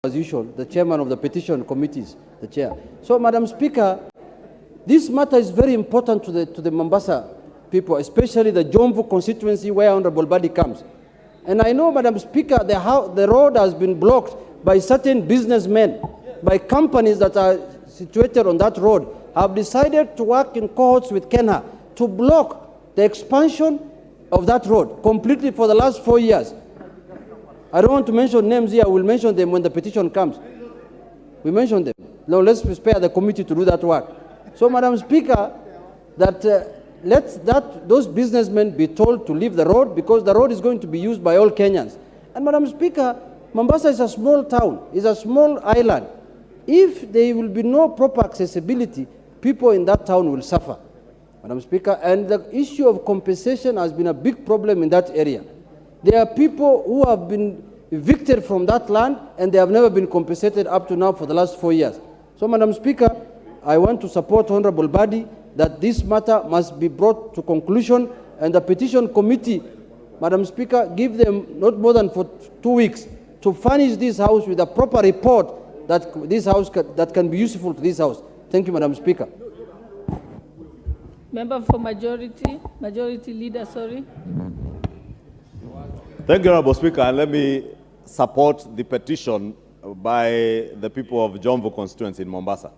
as usual, the chairman of the petition committees, the chair. So, Madam Speaker, this matter is very important to the Mombasa people, especially the Jomvu constituency where Honorable Badi comes. And I know, Madam Speaker, the road has been blocked by certain businessmen, by companies that are situated on that road, have decided to work in cohorts with Kenya to block the expansion of that road completely for the last 4 years. I don't want to mention names here. I will mention them when the petition comes. We mention them. Now let's spare the committee to do that work. So, Madam Speaker, let those businessmen be told to leave the road, because the road is going to be used by all Kenyans. And, Madam Speaker, Mombasa is a small town, is a small island. If there will be no proper accessibility, people in that town will suffer, Madam Speaker. And the issue of compensation has been a big problem in that area. There are people who have been evicted from that land and they have never been compensated up to now for the last 4 years. So, Madam Speaker, I want to support Honorable Badi that this matter must be brought to conclusion, and the petition committee, Madam Speaker, give them not more than for 2 weeks to furnish this house with a proper report that can be useful to this house. Thank you, Madam Speaker. Member for Majority Leader, sorry. Thank you, Honorable Speaker, and let me support the petition by the people of Jomvu constituency in Mombasa.